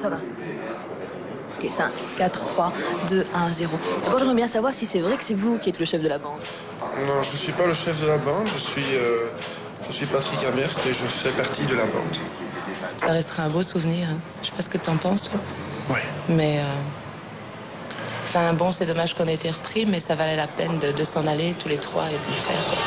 Ça va. Ok, 5, 4, 3, 2, 1, 0. D'abord, j'aimerais bien savoir si c'est vrai que c'est vous qui êtes le chef de la bande. Non, je ne suis pas le chef de la bande, je suis Patrick Amers et je fais partie de la bande. Ça restera un beau souvenir. Hein. Je sais pas ce que t'en penses, toi. Oui. Mais... Enfin, bon, c'est dommage qu'on ait été repris, mais ça valait la peine de s'en aller tous les trois et de le faire, quoi.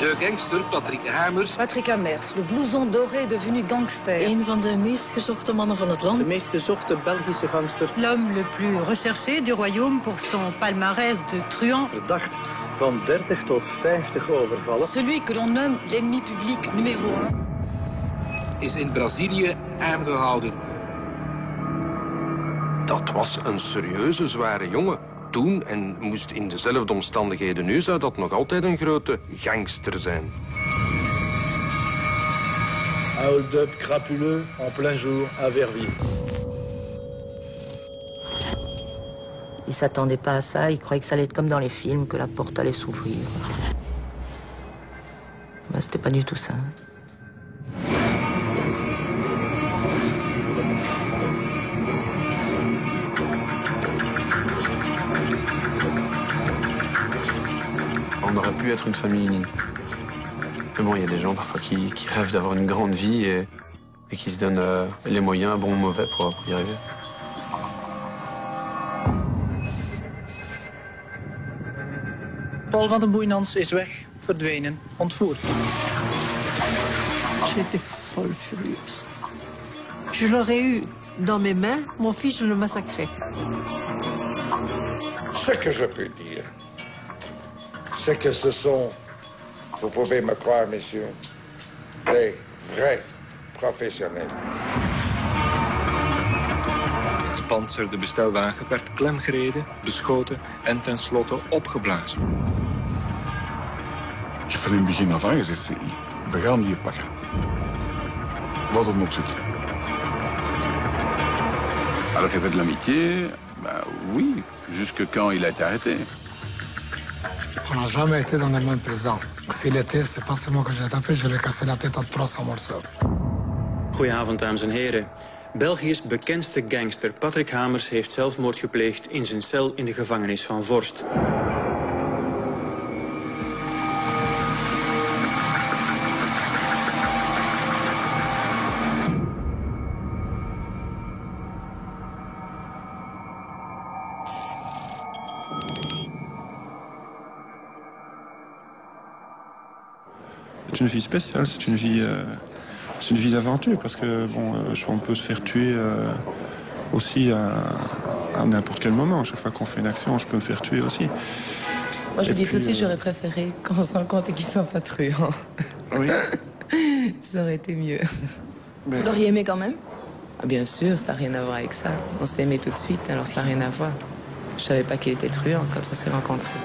De gangster Patrick Hamers. Patrick Amers, le blouson doré est devenu gangster. Een van de meest gezochte mannen van het land. De meest gezochte Belgische gangster. L'homme le plus recherché du royaume pour son palmarès de truand. Verdacht van 30 tot 50 overvallen. Celui que l'on nomme l'ennemi public numéro 1. Is in Brazilië aangehouden. Dat was een serieuze, zware jongen. Toen en moest in dezelfde omstandigheden nu zou dat nog altijd een grote gangster zijn. Un hold-up crapuleux en plein jour à Verviers. Il s'attendait pas à ça, il croyait que ça allait être comme dans les films, que la porte allait s'ouvrir. Ben, c'était pas du tout ça. On aurait pu être une famille unie. Mais bon, il y a des gens parfois qui rêvent d'avoir une grande vie et qui se donnent les moyens, bons ou mauvais, pour y arriver. Paul van den Boeinans is weg, verdwenen, ontvoerd. J'étais folle furieuse. Je l'aurais eu dans mes mains, mon fils, je le massacrais. Ce que je peux dire, c'est que ce sont, vous pouvez me croire, messieurs, des vrais professionnels. De gepantserde bestelwagen werd klemgereden, beschoten en tenslotte opgeblazen. Ik heb van in het begin af aan gezegd, we gaan die pakken. Wat dan ook zit. Alors qu'il y avait de l'amitié, bah oui, jusque quand il a été arrêté. On n'a jamais été dans les mêmes prisons. S'il était, c'est pas seulement que j'ai tapé, je lui ai cassé la tête en 300 morceaux. Goedenavond, dames en heren. België's bekendste gangster Patrick Hamers heeft zelfmoord gepleegd in zijn cel in de gevangenis van Vorst. C'est une vie spéciale, c'est une vie d'aventure parce que bon, on peut se faire tuer aussi à n'importe quel moment. À chaque fois qu'on fait une action, je peux me faire tuer aussi. Moi, je vous dis tout de suite, j'aurais préféré qu'on se rende compte et qu'ils sont pas truands. Oui. Ça aurait été mieux. Vous l'auriez aimé quand même? Ah, bien sûr, ça n'a rien à voir avec ça. On s'est aimé tout de suite, alors ça n'a rien à voir. Je savais pas qu'il était truand quand on s'est rencontrés.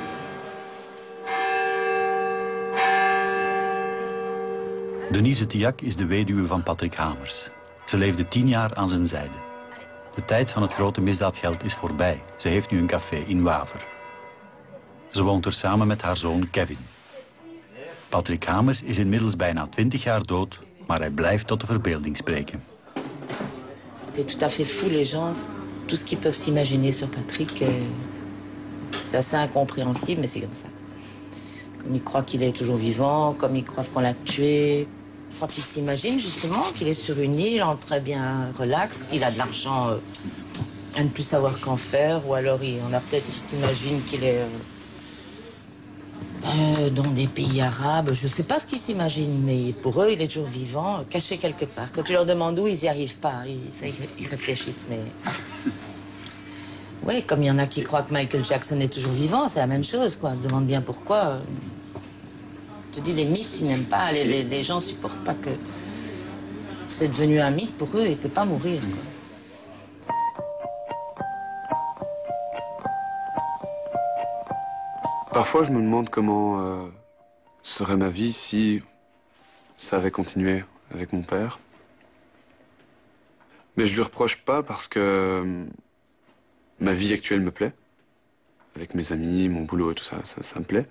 Denise Tillac is de weduwe van Patrick Hamers. Ze leefde 10 jaar aan zijn zijde. De tijd van het grote misdaadgeld is voorbij. Ze heeft nu een café in Waver. Ze woont er samen met haar zoon Kevin. Patrick Hamers is inmiddels bijna 20 jaar dood, maar hij blijft tot de verbeelding spreken. C'est tout à fait fou, les gens, tout ce qu'ils peuvent s'imaginer sur Patrick. C'est assez incompréhensible, mais c'est comme ça. Comme ils croient qu'il est toujours vivant, comme ils croient qu'on l'a tué. Je crois qu'ils s'imaginent justement qu'il est sur une île, très bien relax, qu'il a de l'argent à ne plus savoir qu'en faire. Ou alors on a peut-être qui s'imaginent qu'il est dans des pays arabes. Je ne sais pas ce qu'ils s'imaginent, mais pour eux, il est toujours vivant, caché quelque part. Quand tu leur demandes où, ils n'y arrivent pas. Ils réfléchissent, mais... Oui, comme il y en a qui croient que Michael Jackson est toujours vivant, c'est la même chose, quoi. Demande bien pourquoi. Je te dis, les mythes, ils n'aiment pas. Les gens ne supportent pas que... C'est devenu un mythe pour eux, il ne peut pas mourir, quoi. Parfois, je me demande comment serait ma vie si ça avait continué avec mon père. Mais je lui reproche pas parce que ma vie actuelle me plaît. Avec mes amis, mon boulot et tout ça, ça me plaît.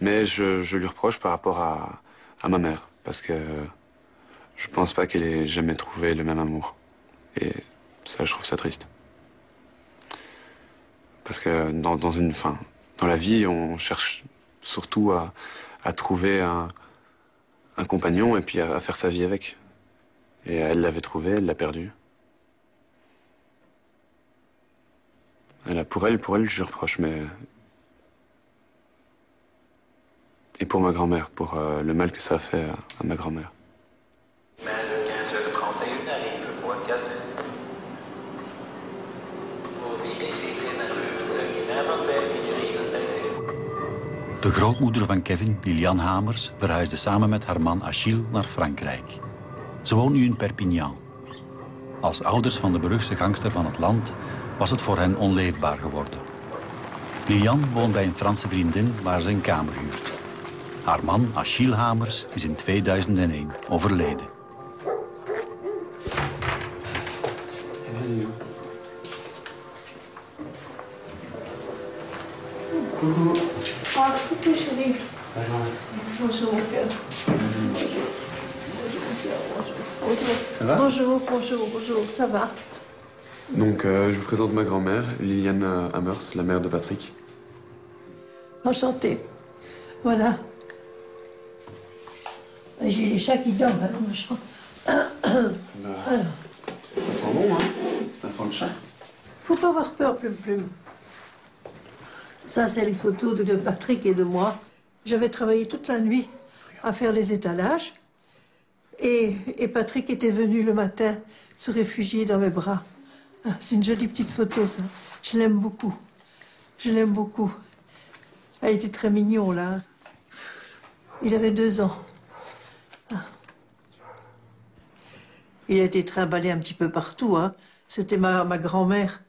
Mais je lui reproche par rapport à ma mère. Parce que je pense pas qu'elle ait jamais trouvé le même amour. Et ça, je trouve ça triste. Parce que dans la vie, on cherche surtout à trouver un compagnon et puis à faire sa vie avec. Et elle l'avait trouvé, elle l'a perdu. Pour elle, je lui reproche, mais... Et pour ma grand-mère, pour le mal que ça a fait à ma grand-mère. Mais le 15h31 arrive voor 4. Voor 74 naar Leuven, van 15:31. De grootmoeder van Kevin, Liliane Hamers, verhuisde samen met haar man Achille naar Frankrijk. Ze woont nu in Perpignan. Als ouders van de beruchtste gangster van het land was het voor hen onleefbaar geworden. Liliane woont bij een Franse vriendin waar ze een kamer huurt. Haar man, Achille Hamers, is in 2001 overleden. Bonjour, bonjour, ça va? Donc, je vous présente ma grand-mère, Liliane Hamers, la mère de Patrick. Enchantée. Voilà. J'ai les chats qui dorment dans ma chambre. Alors. Ça sent bon, hein? Ça sent le chat. Faut pas avoir peur, Plume. Ça, c'est les photos de Patrick et de moi. J'avais travaillé toute la nuit à faire les étalages. Et Patrick était venu le matin se réfugier dans mes bras. Ah, c'est une jolie petite photo, ça. Je l'aime beaucoup. Je l'aime beaucoup. Elle était très mignon, là. Il avait 2 ans. Ah. Il a été trimballé un petit peu partout, hein. C'était ma grand-mère.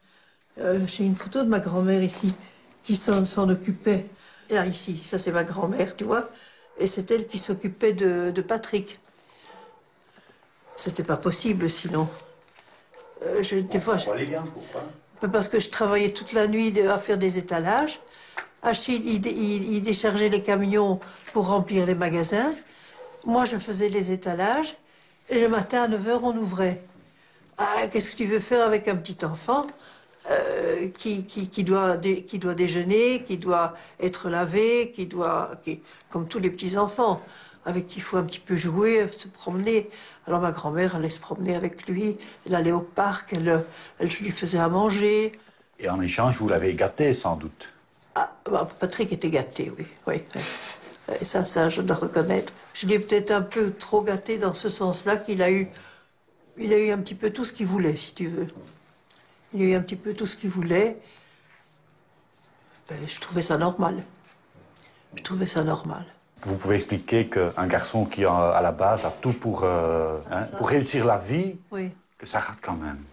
J'ai une photo de ma grand-mère ici, qui s'en occupait. Et là, ici, ça c'est ma grand-mère, tu vois. Et c'est elle qui s'occupait de Patrick. C'était pas possible, sinon. Des fois, parce que je travaillais toute la nuit à faire des étalages. Achille, il déchargeait les camions pour remplir les magasins. Moi, je faisais les étalages. Et le matin, à 9h, on ouvrait. Ah, qu'est-ce que tu veux faire avec un petit enfant qui doit déjeuner, qui doit être lavé, comme tous les petits-enfants, avec qui il faut un petit peu jouer, se promener. Alors ma grand-mère allait se promener avec lui, elle allait au parc, elle lui faisait à manger. Et en échange, vous l'avez gâté, sans doute? Ah, bah, Patrick était gâté, oui. Et ça, je dois reconnaître. Je l'ai peut-être un peu trop gâté dans ce sens-là qu'il a eu un petit peu tout ce qu'il voulait, si tu veux. Il a eu un petit peu tout ce qu'il voulait. Ben, je trouvais ça normal. Vous pouvez expliquer qu'un garçon qui, à la base, a tout pour réussir la vie, oui, que ça rate quand même.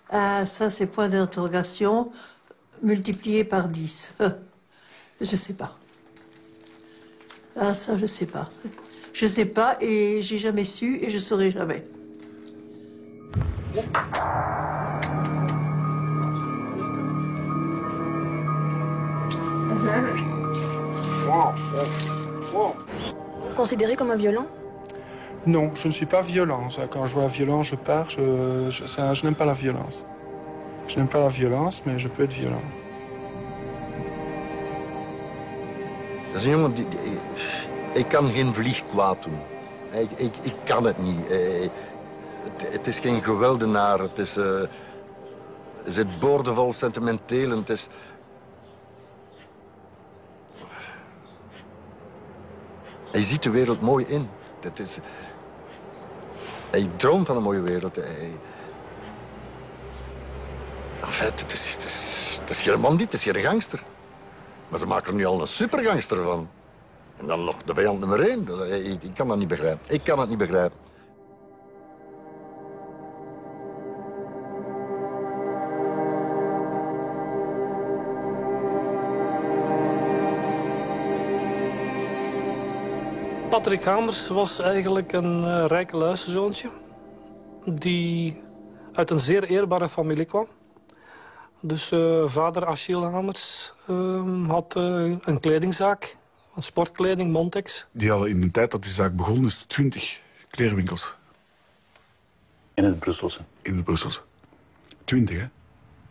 Ah, ça, c'est point d'interrogation multiplié par 10. Je sais pas. Ah, ça, je sais pas. Je sais pas et j'ai jamais su et je saurai jamais. Considéré comme un violent? Non, je ne suis pas violent. Quand je vois violent, je pars. Je n'aime pas la violence. Je n'aime pas la violence, mais je peux être violent. Dat is een jongen die... Ik kan geen vlieg kwaad doen. Ik kan het niet. Het is geen geweldenaar. Het is... Er zit boordevol sentimenteel. Het is... Hij ziet de wereld mooi in. Hij droomt van een mooie wereld. Enfin, het is geen man niet, het is geen gangster. Maar ze maken er nu al een supergangster van. En dan nog de vijand nummer 1. Ik kan dat niet begrijpen. Ik kan het niet begrijpen. Patrick Hamers was eigenlijk een rijke luisterzoontje die uit een zeer eerbare familie kwam. Dus vader Achille Hamers had een kledingzaak, een sportkleding, Montex. Die hadden in de tijd dat die zaak begon, is 20 kleerwinkels. In het Brusselse? In het Brusselse. 20, hè?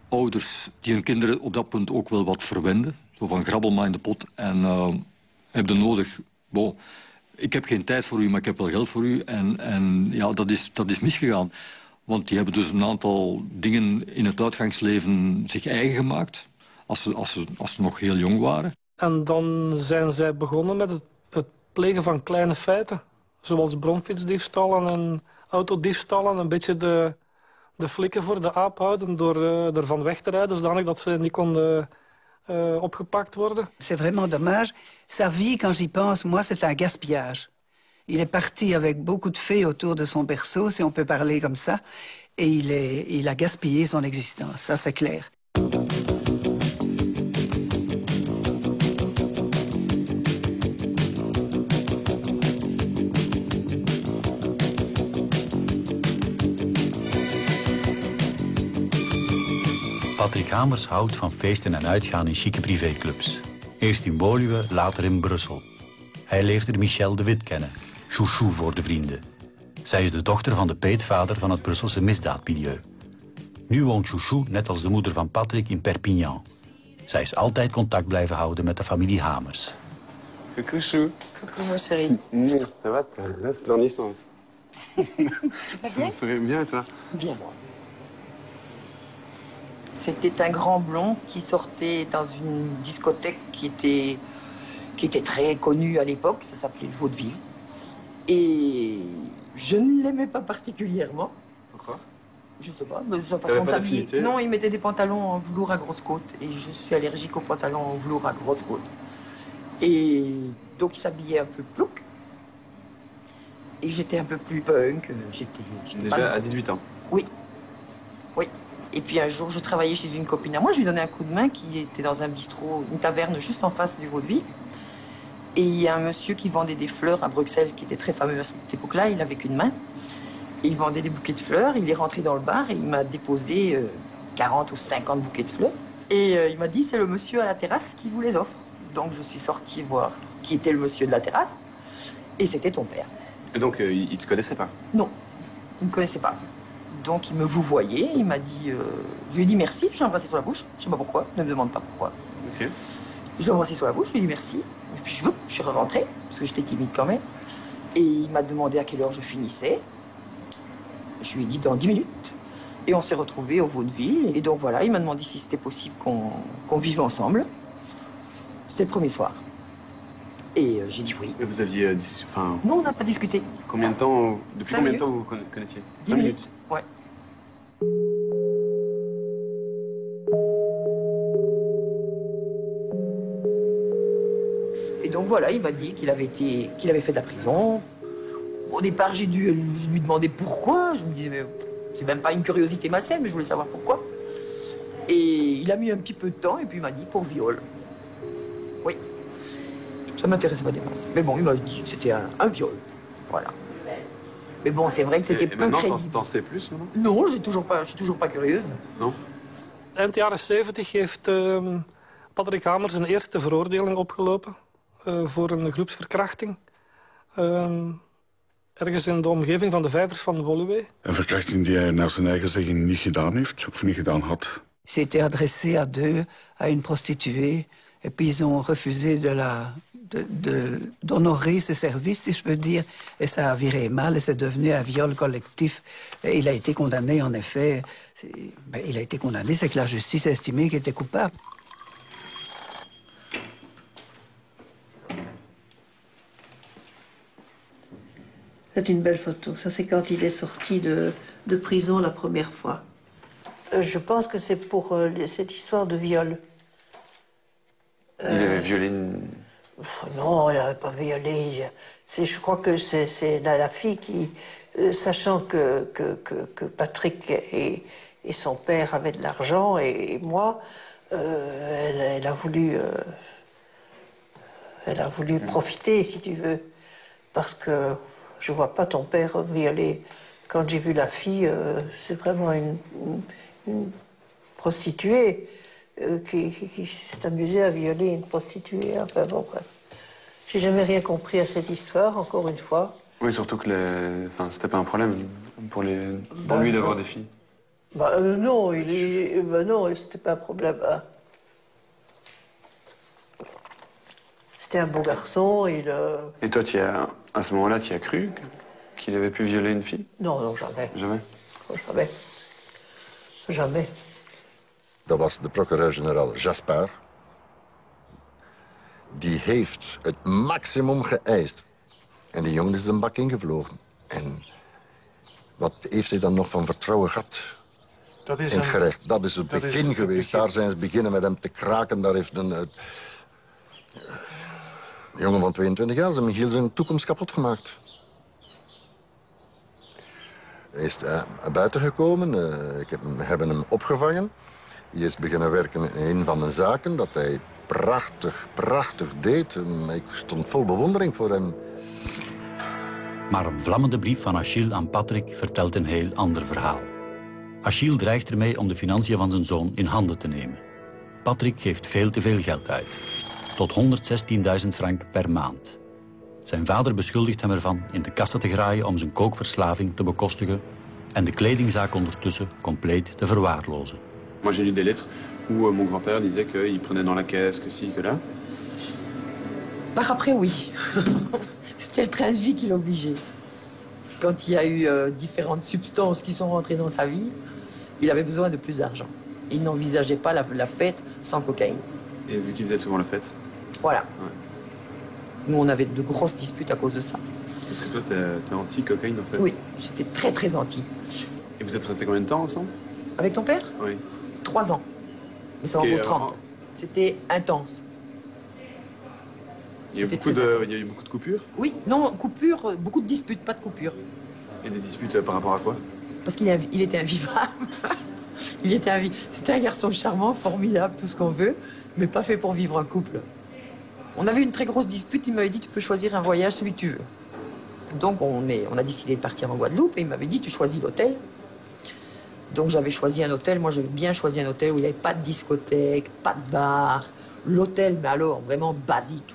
Ouders die hun kinderen op dat punt ook wel wat verwenden. Zo van grabbel maar in de pot en heb je nodig. Bon, ik heb geen tijd voor u, maar ik heb wel geld voor u. En ja, dat is misgegaan. Want die hebben dus een aantal dingen in het uitgangsleven zich eigen gemaakt. Als ze nog heel jong waren. En dan zijn zij begonnen met het plegen van kleine feiten. Zoals bromfietsdiefstallen en autodiefstallen. Een beetje de flikken voor de aap houden door ervan weg te rijden. Zodanig dat ze niet konden opgepakt worden. C'est vraiment dommage. Sa vie, quand j'y pense, moi, c'est un gaspillage. Il est parti avec beaucoup de fées autour de son berceau, si on peut parler comme ça. Et il a gaspillé son existence, ça c'est clair. Patrick Hamers houdt van feesten en uitgaan in chique privéclubs. Eerst in Woluwe, later in Brussel. Hij leert er Michel de Wit kennen, chouchou voor de vrienden. Zij is de dochter van de peetvader van het Brusselse misdaadmilieu. Nu woont chouchou, net als de moeder van Patrick, in Perpignan. Zij is altijd contact blijven houden met de familie Hamers. Coucou chou. Coucou ma chérie. Ça va, t'as resplendissante. Tu vas bien? Ça va bien et toi? Bien. C'était un grand blond qui sortait dans une discothèque qui était très connue à l'époque, ça s'appelait le Vaudeville. Et je ne l'aimais pas particulièrement. Pourquoi? Je sais pas, de sa façon de s'habiller. Non, il mettait des pantalons en velours à grosses côtes. Et je suis allergique aux pantalons en velours à grosses côtes. Et donc il s'habillait un peu plouc. Et j'étais un peu plus punk. J'étais déjà à 18 ans? Oui. Oui. Et puis un jour, je travaillais chez une copine à moi. Je lui donnais un coup de main qui était dans un bistrot, une taverne juste en face du Vaudeville. Et il y a un monsieur qui vendait des fleurs à Bruxelles, qui était très fameux à cette époque-là. Il n'avait qu'une main. Et il vendait des bouquets de fleurs. Il est rentré dans le bar et il m'a déposé 40 ou 50 bouquets de fleurs. Et il m'a dit, c'est le monsieur à la terrasse qui vous les offre. Donc je suis sortie voir qui était le monsieur de la terrasse. Et c'était ton père. Et donc, il ne te connaissait pas? Non, il ne me connaissait pas. Donc il me vouvoyait, il m'a dit... je lui ai dit merci, je l'ai embrassé sur la bouche. Je ne sais pas pourquoi, ne me demande pas pourquoi. Ok. Je l'ai embrassé sur la bouche, je lui ai dit merci. Et puis je suis rentrée, parce que j'étais timide quand même. Et il m'a demandé à quelle heure je finissais. Je lui ai dit dans 10 minutes. Et on s'est retrouvés au Vaudeville. Et donc voilà, il m'a demandé si c'était possible qu'on vive ensemble. C'était le premier soir. Et j'ai dit oui. Mais vous aviez... Non, on n'a pas discuté. Combien de temps... Depuis 5 combien minutes. de temps vous vous connaissiez? 10 minutes. Ouais. Et donc voilà, il m'a dit qu'il avait fait de la prison. Au départ, je lui demandais pourquoi. Je me disais, mais c'est même pas une curiosité malsaine, mais je voulais savoir pourquoi. Et il a mis un petit peu de temps, et puis il m'a dit pour viol. Oui. Ça m'intéressait pas des masses. Mais bon, il m'a dit que c'était un viol. Voilà. Mais bon, c'est vrai que c'était peu crédible. T'en sais plus maintenant? Non, je suis toujours pas curieuse. Non? Eind jaren 70 heeft Patrick Hamers een eerste veroordeling opgelopen voor een groepsverkrachting. Ergens in de omgeving van de vijvers van Woluwe. Een verkrachting die hij naar zijn eigen zeggen niet gedaan heeft, of niet gedaan had. S'était adressé à deux, à une prostituée, et puis ils ont refusé d'honorer ses services, si je peux dire, et ça a viré mal, et c'est devenu un viol collectif. Et il a été condamné, en effet. Il a été condamné, c'est que la justice a estimé qu'il était coupable. C'est une belle photo. Ça, c'est quand il est sorti de prison la première fois. Je pense que c'est pour cette histoire de viol. Il avait violé une... Non, il n'avait pas violé. Je crois que c'est la fille qui, sachant que Patrick et son père avaient de l'argent, et moi, elle a voulu profiter, si tu veux. Parce que je ne vois pas ton père violer. Quand j'ai vu la fille, c'est vraiment une prostituée. Qui s'est amusé à violer une prostituée. Enfin bon, bref. J'ai jamais rien compris à cette histoire, encore une fois. Oui, surtout que c'était pas un problème pour lui d'avoir des filles. Non, non, c'était pas un problème. Hein. C'était un bon garçon. Et toi, à ce moment-là, tu y as cru qu'il avait pu violer une fille? Non, non, jamais. Jamais? Oh, jamais. Jamais. Dat was de procureur-generaal Jasper. Die heeft het maximum geëist. En die jongen is een bak ingevlogen. En wat heeft hij dan nog van vertrouwen gehad dat is in het gerecht? Dat is het begin geweest. Daar zijn ze beginnen met hem te kraken. Daar heeft een jongen van 22 jaar zijn toekomst kapot gemaakt. Hij is buiten gekomen. We hebben hem opgevangen. Hij is beginnen werken in een van de zaken dat hij prachtig deed. Ik stond vol bewondering voor hem. Maar een vlammende brief van Achille aan Patrick vertelt een heel ander verhaal. Achille dreigt ermee om de financiën van zijn zoon in handen te nemen. Patrick geeft veel te veel geld uit. Tot 116.000 frank per maand. Zijn vader beschuldigt hem ervan in de kassen te graaien om zijn kookverslaving te bekostigen en de kledingzaak ondertussen compleet te verwaarlozen. Moi j'ai lu des lettres où mon grand-père disait qu'il prenait dans la caisse, que ci, que là. Par après, oui. C'était le train de vie qui l'obligeait. Quand il y a eu différentes substances qui sont rentrées dans sa vie, il avait besoin de plus d'argent. Il n'envisageait pas la fête sans cocaïne. Et vu qu'il faisait souvent la fête? Voilà. Ouais. Nous, on avait de grosses disputes à cause de ça. Est-ce que toi, t'es anti-cocaïne, en fait? Oui, j'étais très, très anti. Et vous êtes restés combien de temps ensemble? Avec ton père? Oui. 3 ans. Mais ça en vaut 30. C'était intense. Il y a eu beaucoup de coupures? Oui, non, coupures, beaucoup de disputes, pas de coupures. Et des disputes par rapport à quoi? Parce qu'il était invivable. C'était un garçon charmant, formidable, tout ce qu'on veut, mais pas fait pour vivre un couple. On avait une très grosse dispute, il m'avait dit tu peux choisir un voyage, celui que tu veux. Donc on a décidé de partir en Guadeloupe et il m'avait dit tu choisis l'hôtel. Donc j'avais choisi un hôtel, moi j'avais bien choisi un hôtel où il n'y avait pas de discothèque, pas de bar. L'hôtel, mais alors vraiment basique.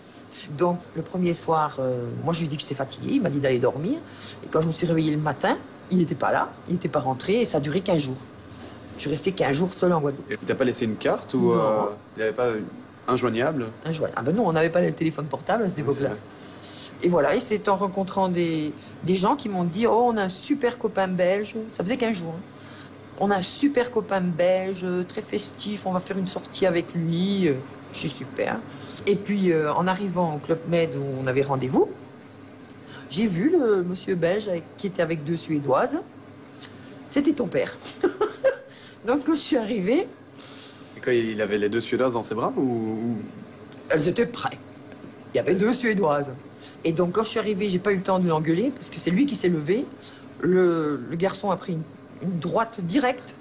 Donc le premier soir, moi je lui ai dit que j'étais fatiguée, il m'a dit d'aller dormir. Et quand je me suis réveillée le matin, il n'était pas là, il n'était pas rentré et ça a duré 15 jours. Je suis restée 15 jours seule en Guadeloupe. Et tu n'as pas laissé une carte ou il n'y avait pas injoignable? Injoignable. Ah ben non, on n'avait pas le téléphone portable à cette époque-là. Et voilà, et c'est en rencontrant des gens qui m'ont dit « Oh, on a un super copain belge. » Ça faisait 15 jours. Hein. On a un super copain belge, très festif, on va faire une sortie avec lui. Je suis super. Et puis, en arrivant au Club Med où on avait rendez-vous, j'ai vu le monsieur belge qui était avec 2 Suédoises. C'était ton père. Donc, quand je suis arrivée... Et quoi, il avait les 2 Suédoises dans ses bras ou... Elles étaient prêtes. Il y avait 2 Suédoises. Et donc, quand je suis arrivée, j'ai pas eu le temps de l'engueuler, parce que c'est lui qui s'est levé. Le garçon a pris une droite directe,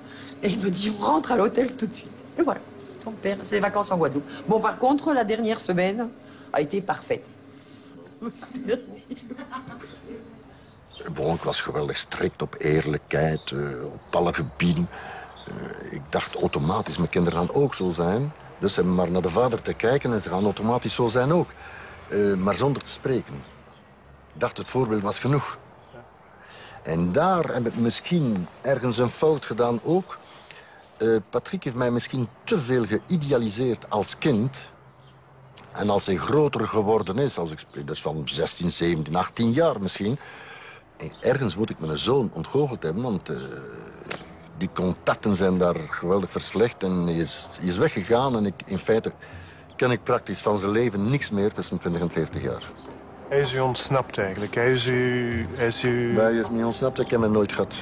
et il me dit, on rentre à l'hôtel tout de suite. Et voilà, c'est ton père, c'est les vacances en Guadeloupe. Bon, par contre, la dernière semaine a été parfaite. Bon, ik was geweldig strikt op eerlijkheid, op alle gebieden. Ik dacht automatisch, mijn kinderen gaan ook zo zijn. Dus ze hebben maar naar de vader te kijken en ze gaan automatisch zo zijn ook. Maar zonder te spreken. Ik dacht, het voorbeeld was genoeg. En daar heb ik misschien ergens een fout gedaan ook. Patrick heeft mij misschien te veel geïdealiseerd als kind. En als hij groter geworden is, als ik spreek, dus van 16, 17, 18 jaar misschien. Ergens moet ik mijn zoon ontgoocheld hebben, want die contacten zijn daar geweldig verslecht. En hij is weggegaan en in feite ken ik praktisch van zijn leven niks meer tussen 20 en 40 jaar. Hij is u ontsnapt eigenlijk. Hij is u... Hij is me ontsnapt, ik heb hem nooit gehad.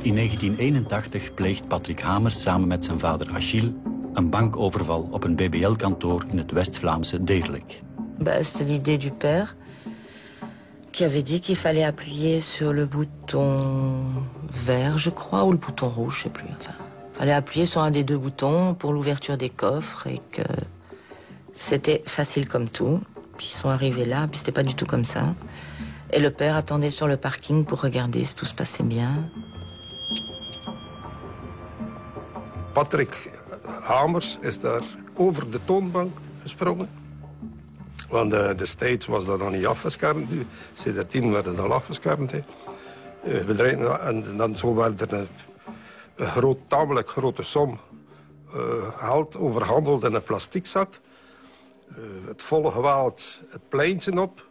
In 1981 pleegt Patrick Hamers samen met zijn vader Achille een bankoverval op een BBL-kantoor in het West-Vlaamse Deerlijk. C'était l'idée du père qui avait dit qu'il fallait appuyer sur le bouton vert, je crois, ou le bouton rouge, je sais plus. Enfin, il fallait appuyer sur un des 2 boutons pour l'ouverture des coffres et que c'était facile comme tout. Puis ils sont arrivés là, puis c'était pas du tout comme ça. Et le père attendait sur le parking pour regarder si tout se passait bien. Patrick Hamers is daar over de toonbank gesprongen. Want destijds was dat dan niet afgeschermd. Sindsdien werd het al afgeschermd. bedrijven. En dan zo werd er een tamelijk grote som geld overhandeld in een plastic zak. Het volle geweld het pleintje op.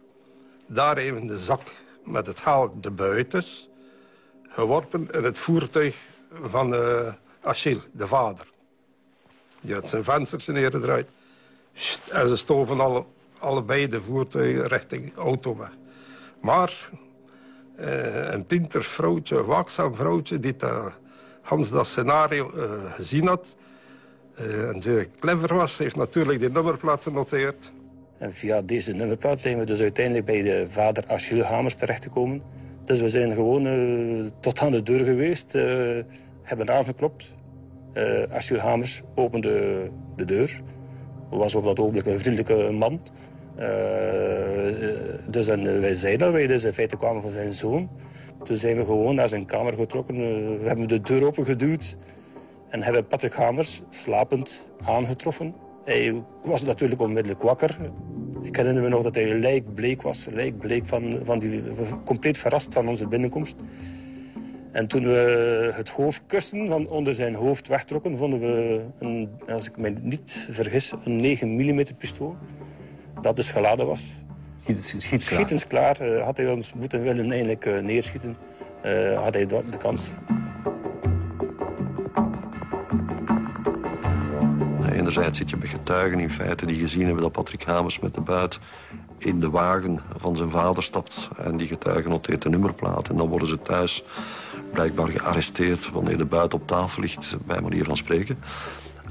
Daar even de zak met het geld de buitens geworpen in het voertuig van Achille, de vader. Die had zijn vensters neergedraaid. En ze stoven allebei de voertuigen richting auto weg. Maar een pinter vrouwtje, een waakzaam vrouwtje, die Hans dat scenario gezien had en zeer clever was, heeft natuurlijk die nummerplaat genoteerd. En via deze nummerplaat zijn we dus uiteindelijk bij de vader Achille Hamers terechtgekomen. Dus we zijn gewoon tot aan de deur geweest, hebben aangeklopt. Achille Hamers opende de deur. Was op dat ogenblik een vriendelijke man. Dus wij zeiden dat wij dus in feite kwamen van zijn zoon. Toen zijn we gewoon naar zijn kamer getrokken. We hebben de deur opengeduwd en hebben Patrick Hamers slapend aangetroffen. Hij was natuurlijk onmiddellijk wakker. Ik herinner me nog dat hij lijkbleek was. Lijkbleek compleet verrast van onze binnenkomst. En toen we het hoofdkussen van onder zijn hoofd wegtrokken, vonden we, als ik me niet vergis, een 9 mm pistool. Dat dus geladen was. Schietensklaar. Had hij ons moeten willen eigenlijk neerschieten, had hij de kans. Enerzijds zit je met getuigen in feite die gezien hebben dat Patrick Hamers met de buit in de wagen van zijn vader stapt. En die getuigen noteert de nummerplaat. En dan worden ze thuis blijkbaar gearresteerd wanneer de buit op tafel ligt, bij manier van spreken.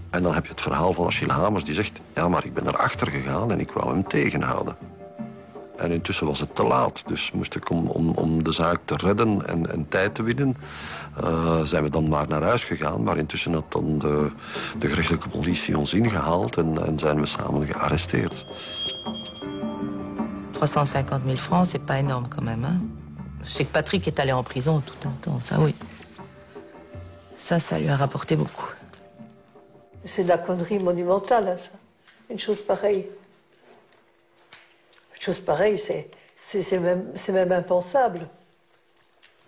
En dan heb je het verhaal van Achille Hamers die zegt, ja, maar ik ben erachter gegaan en ik wou hem tegenhouden. En intussen was het te laat, dus moest ik om de zaak te redden en tijd te winnen, zijn we dan maar naar huis gegaan. Maar intussen had dan de gerechtelijke politie ons ingehaald en zijn we samen gearresteerd. 350 000 francs, c'est pas énorme quand même. Hein? Je sais que Patrick est allé en prison tout un temps, ça oui. Ça lui a rapporté beaucoup. C'est de la connerie monumentale, hein, ça. Une chose pareille. Une chose pareille, c'est même impensable.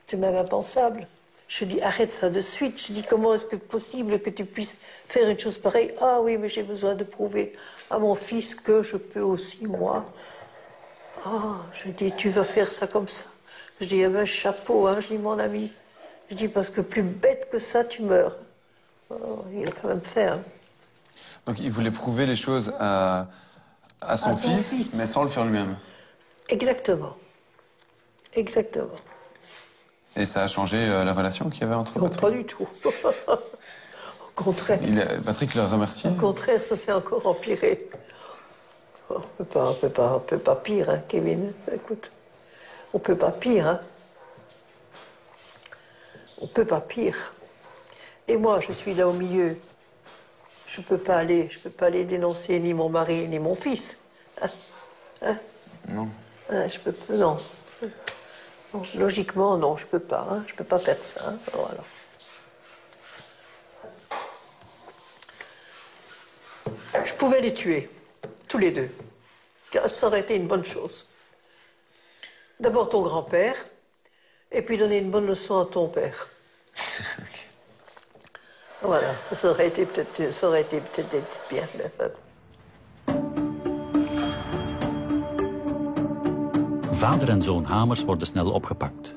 C'est même impensable. Je dis, arrête ça de suite. Je dis, comment est-ce que possible que tu puisses faire une chose pareille? Ah oui, mais j'ai besoin de prouver à mon fils que je peux aussi, moi. Ah, je dis, tu vas faire ça comme ça. Je dis, eh ben, chapeau, hein, je dis, mon ami. Je dis, parce que plus bête que ça, tu meurs. Oh, il a quand même fait, hein. Donc il voulait prouver les choses à son fils, mais sans le faire lui-même. Exactement. Exactement. Et ça a changé la relation qu'il y avait entre Patrick? Pas du tout. Au contraire. Patrick l'a remercié? Au contraire, ça s'est encore empiré. Oh, on peut pas pire, hein, Kevin. Écoute, on peut pas pire, hein. On peut pas pire. Et moi, je suis là au milieu. Je peux pas aller dénoncer ni mon mari ni mon fils. Hein? Hein? Non. Hein, je peux pas, non. Non. Logiquement, non, je peux pas. Hein? Je peux pas faire ça. Hein? Voilà. Je pouvais les tuer, tous les deux. Ça aurait été une bonne chose. D'abord ton grand-père, et puis donner une bonne leçon à ton père. Voilà, ça aurait été peut-être bien. Vader en zoon Hamers worden snel opgepakt.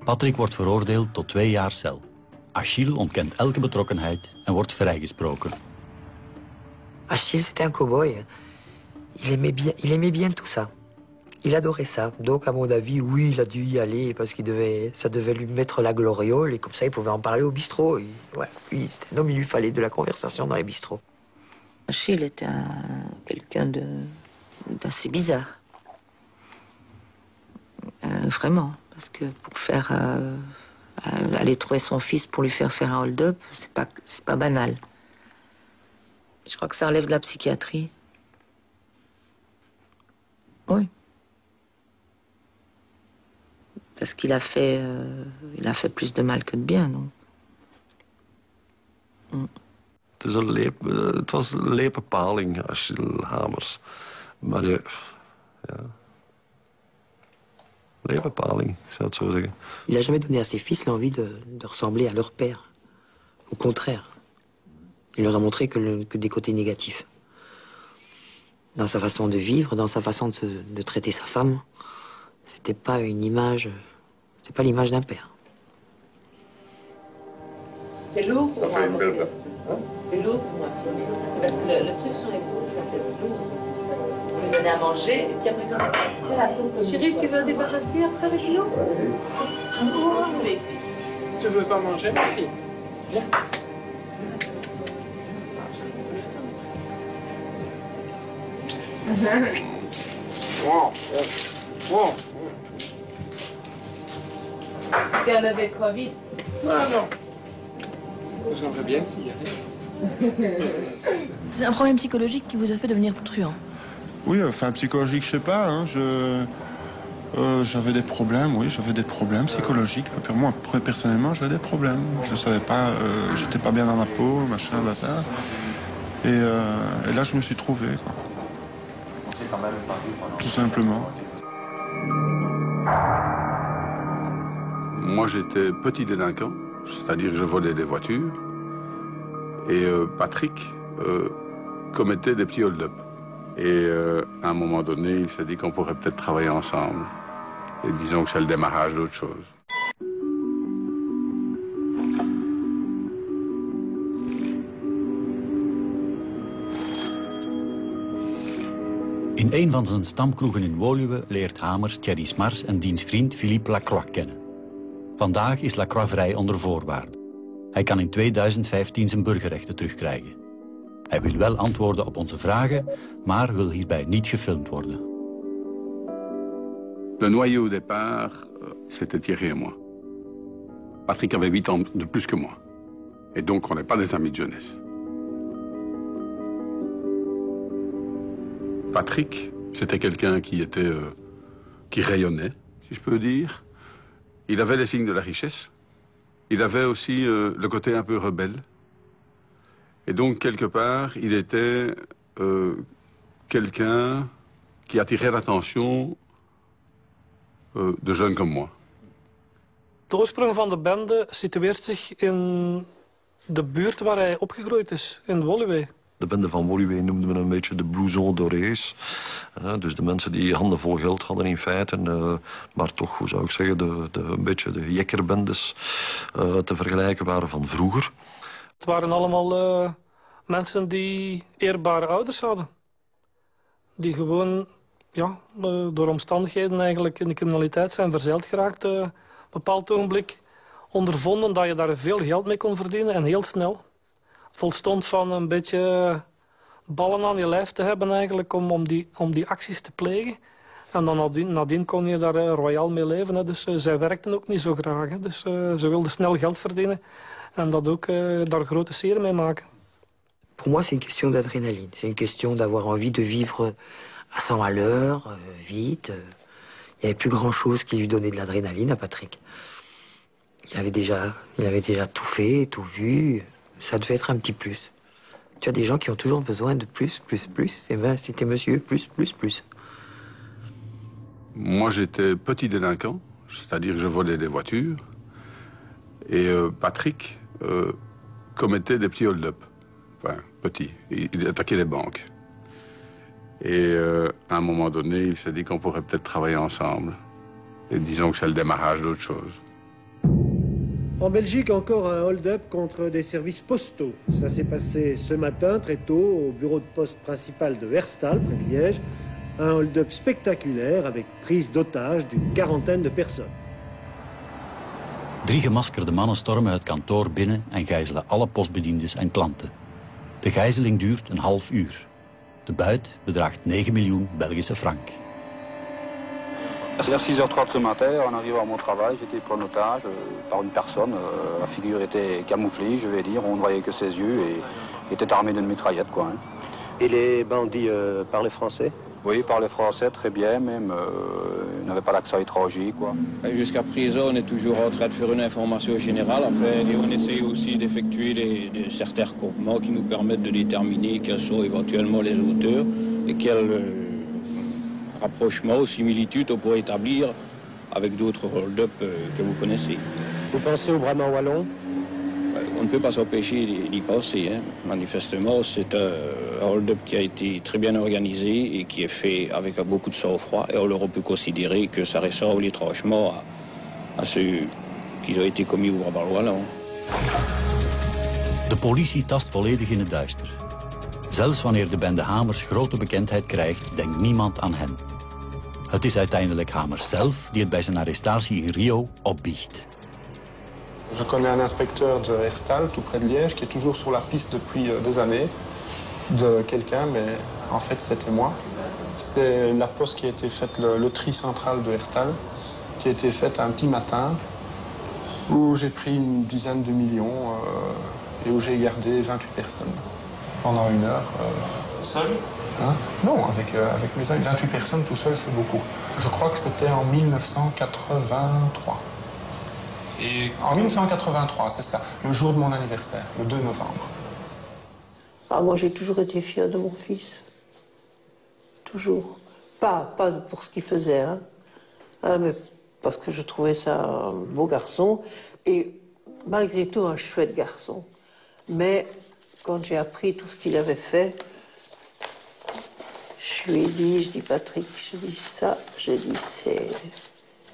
Patrick wordt veroordeeld tot 2 jaar cel. Achille ontkent elke betrokkenheid en wordt vrijgesproken. Achille, c'était un cow-boy. Il aimait bien tout ça. Il adorait ça. Donc, à mon avis, oui, il a dû y aller parce ça devait lui mettre la gloriole et comme ça, il pouvait en parler au bistrot. Ouais, oui, c'était un homme, il lui fallait de la conversation dans les bistrots. Achille était quelqu'un d'assez bizarre. Vraiment. Parce que pour aller trouver son fils pour lui faire un hold-up, c'est pas banal. Je crois que ça relève de la psychiatrie. Oui. Parce qu'il a fait plus de mal que de bien, non? Het was een lepe paling, Achille Hamers. Maar ja. leerbepaling, ik zou het zo zeggen. Il n'a jamais donné à ses fils l'envie de ressembler à leur père. Au contraire. Il leur a montré que des côtés négatifs. Dans sa façon de vivre, dans sa façon de traiter sa femme, c'était pas une image... C'est pas l'image d'un père. C'est lourd pour moi. C'est lourd pour moi. C'est parce que le truc sur l'épaule, ça fait lourd. On lui donnait à manger, et puis après, chérie, tu veux débarrasser après avec l'eau? Tu veux pas manger, ma fille? Viens. Wow. Wow. Tu as levé trop vite. Non, non. J'aimerais bien s'y aller. C'est un problème psychologique qui vous a fait devenir truand? Oui, enfin psychologique, je sais pas. Hein, j'avais des problèmes, oui, j'avais des problèmes psychologiques. Moi, personnellement, j'avais des problèmes. Je savais pas, j'étais pas bien dans ma peau, machin, bazar. Et là, je me suis trouvé, quoi. Tout simplement. Moi, j'étais petit délinquant, c'est-à-dire que je volais des voitures. Et Patrick commettait des petits hold-up. Et à un moment donné, il s'est dit qu'on pourrait peut-être travailler ensemble. Et disons que c'est le démarrage d'autre chose. In een van zijn stamkroegen in Woluwe leert Hamers Thierry Smars en diens vriend Philippe Lacroix kennen. Vandaag is Lacroix vrij onder voorwaarden. Hij kan in 2015 zijn burgerrechten terugkrijgen. Hij wil wel antwoorden op onze vragen, maar wil hierbij niet gefilmd worden. Le noyau au départ, c'était Thierry et moi. Patrick avait 8 ans de plus que moi. Et donc on n'est pas des amis de jeunesse. Patrick, c'était quelqu'un qui rayonnait, si je peux dire. Il avait les signes de la richesse. Il avait aussi le côté un peu rebelle. Et donc, quelque part, il était quelqu'un qui attirait l'attention de jeunes comme moi. De oorsprong van de bende situeert zich in de buurt waar hij opgegroeid is, in Woluwe. De bende van Woluwe noemden we een beetje de blousons dorés. Dus de mensen die handen vol geld hadden in feite. Maar toch, hoe zou ik zeggen, een beetje de jekkerbendes te vergelijken waren van vroeger. Het waren allemaal mensen die eerbare ouders hadden. Die gewoon door omstandigheden eigenlijk in de criminaliteit zijn verzeild geraakt. Op een bepaald ogenblik ondervonden dat je daar veel geld mee kon verdienen en heel snel. Het volstond van een beetje ballen aan je lijf te hebben eigenlijk om die acties te plegen. En dan nadien kon je daar royaal mee leven. Hè. Dus zij werkten ook niet zo graag. Hè. Dus ze wilden snel geld verdienen en dat ook daar grote sieren mee maken. Pour moi, c'est une question d'adrénaline. C'est une question d'avoir envie de vivre à 100 à l'heure, vite. Il n'y avait plus grand-chose qui lui donnait de l'adrénaline à Patrick. Il avait déjà tout fait, tout vu. Ça devait être un petit plus. Tu as des gens qui ont toujours besoin de plus, plus, plus. Et bien, c'était monsieur plus, plus, plus. Moi, j'étais petit délinquant, c'est-à-dire que je volais des voitures. Et Patrick commettait des petits hold-up. Enfin, petit. Il attaquait les banques. Et à un moment donné, il s'est dit qu'on pourrait peut-être travailler ensemble. Et disons que c'est le démarrage d'autre chose. En Belgique, encore un hold-up contre des services postaux. Ça s'est passé ce matin, très tôt, au bureau de poste principal de Herstal, près de Liège. Un hold-up spectaculaire avec prise d'otage d'une quarantaine de personnes. 3 gemaskerde mannen stormen het kantoor binnen en gijzelen alle postbediendes en klanten. De gijzeling duurt een half uur. De buit bedraagt 9 miljoen Belgische frank. Vers 6h30 ce matin, en arrivant à mon travail, j'étais pris en otage par une personne. La figure était camouflée, je vais dire. On ne voyait que ses yeux et il était armé d'une mitraillette, quoi. Hein. Et les bandits parlaient français? Oui, ils parlaient français très bien, même. Ils n'avaient pas d'accent étranger, quoi. Jusqu'à présent, on est toujours en train de faire une information générale. Après, et on essaye aussi d'effectuer certains recoupements qui nous permettent de déterminer quels sont éventuellement les auteurs et quels rapprochements ou similitudes on pourrait établir avec d'autres hold-up que vous connaissez. Vous pensez au Brabant wallon? On ne peut pas s'empêcher d'y penser. Hein. Manifestement, c'est un hold-up qui a été très bien organisé et qui est fait avec beaucoup de sang-froid. Et on aurait pu considérer que ça ressemble étrangement à ceux qui ont été commis au Brabant wallon. De politie tast volledig in het duister. Zelfs wanneer de bende Hamers grote bekendheid krijgt, denkt niemand aan hen. Het is uiteindelijk Hamers zelf die het bij zijn arrestatie in Rio opbiecht. Je connais un inspecteur de Herstal, tout près de Liège, qui est toujours sur la piste depuis des années de quelqu'un, mais en fait c'était moi. C'est la poste qui a été faite, le tri central de Herstal, qui a été faite un petit matin où j'ai pris une dizaine de millions et où j'ai gardé 28 personnes pendant 1 heure. Seul? Hein? Non, avec mes amis. 28 personnes tout seul, c'est beaucoup. Je crois que c'était en 1983. Et en 1983, c'est ça, le jour de mon anniversaire, le 2 novembre. Ah, moi, j'ai toujours été fière de mon fils. Toujours. Pas pour ce qu'il faisait, hein, mais parce que je trouvais ça un beau garçon et malgré tout un chouette garçon. Mais quand j'ai appris tout ce qu'il avait fait, je lui ai dit, je dis Patrick, je dis ça, je dis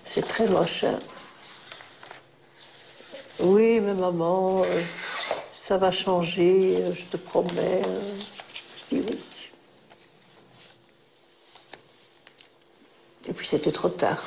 c'est très moche. Hein. Oui, mais maman, ça va changer, je te promets. Je dis oui. Et puis c'était trop tard.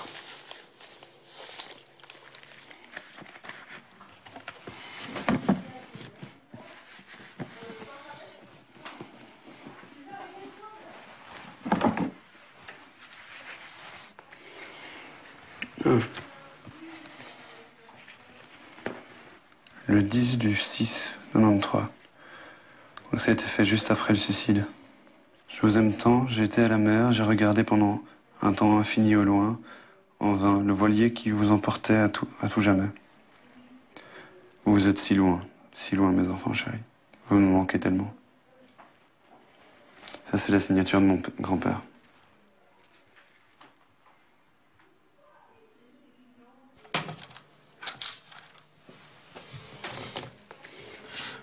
Le 10 du 6 93. Donc ça a été fait juste après le suicide. Je vous aime tant, j'ai été à la mer, j'ai regardé pendant un temps infini au loin, en vain, le voilier qui vous emportait à tout jamais. Vous êtes si loin, mes enfants chéris. Vous me manquez tellement. Ça, c'est la signature de mon grand-père.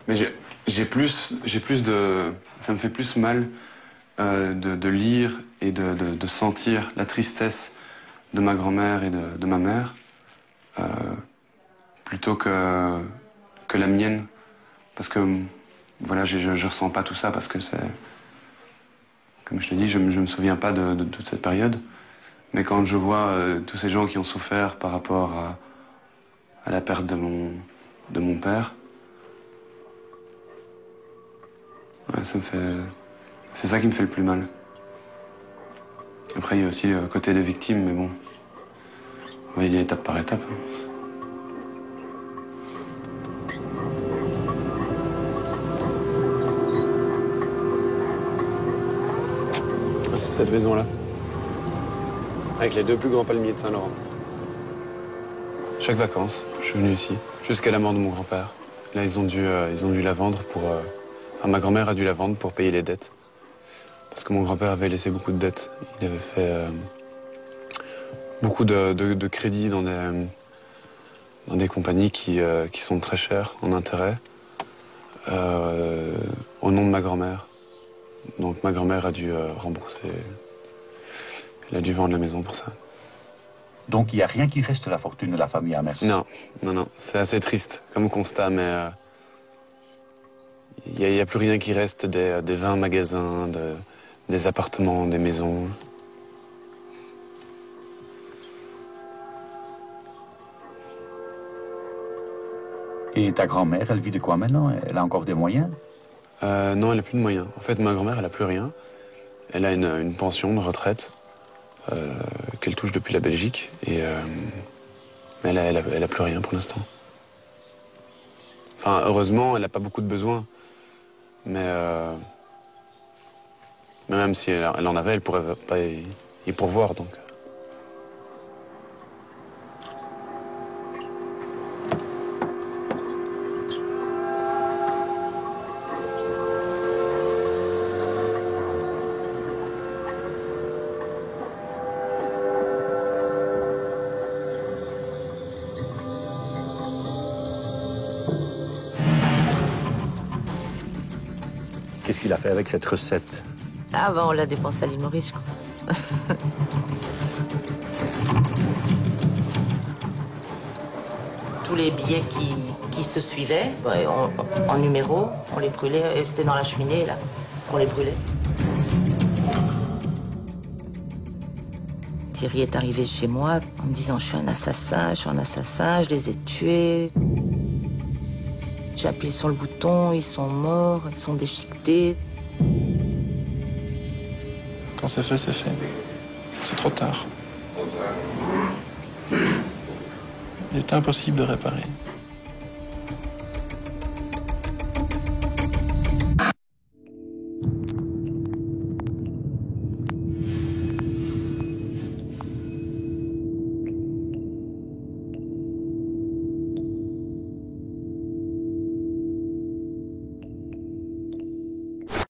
Mais j'ai plus de... Ça me fait plus mal de lire et de sentir la tristesse de ma grand-mère et de ma mère plutôt que la mienne. Parce que, voilà, je ressens pas tout ça parce que c'est... Comme je te dis, je me souviens pas de toute cette période. Mais quand je vois tous ces gens qui ont souffert par rapport à la perte de mon père... Ouais, ça me fait... C'est ça qui me fait le plus mal. Après, il y a aussi le côté des victimes, mais bon... On va y aller étape par étape. C'est cette maison-là. Avec les 2 plus grands palmiers de Saint-Laurent. Chaque vacances, je suis venu ici, jusqu'à la mort de mon grand-père. Là, ils ont dû la vendre pour... Enfin, ma grand-mère a dû la vendre pour payer les dettes. Parce que mon grand-père avait laissé beaucoup de dettes. Il avait fait beaucoup de crédits dans des compagnies qui sont très chères en intérêt, au nom de ma grand-mère. Donc ma grand-mère a dû rembourser. Elle a dû vendre la maison pour ça. Donc il n'y a rien qui reste de la fortune de la famille Hamers? Non. C'est assez triste comme constat, mais il n'y a plus rien qui reste des 20 magasins, des appartements, des maisons. Et ta grand-mère, elle vit de quoi maintenant? Elle a encore des moyens? Non, elle n'a plus de moyens. En fait, ma grand-mère, elle n'a plus rien. Elle a une pension de retraite qu'elle touche depuis la Belgique. Mais elle a plus rien pour l'instant. Enfin, heureusement, elle n'a pas beaucoup de besoins. Mais même si elle en avait, elle ne pourrait pas y pourvoir, donc... qu'est-ce qu'il a fait avec cette recette? Ah ben on l'a dépensé à l'île Maurice, je crois. Tous les billets qui se suivaient, en numéro, on les brûlait, et c'était dans la cheminée, là, qu'on les brûlait. Thierry est arrivé chez moi en me disant « je suis un assassin, je les ai tués ». J'ai appuyé sur le bouton, ils sont morts, ils sont déchiquetés. Quand c'est fait, c'est fait. C'est trop tard. Il est impossible de réparer.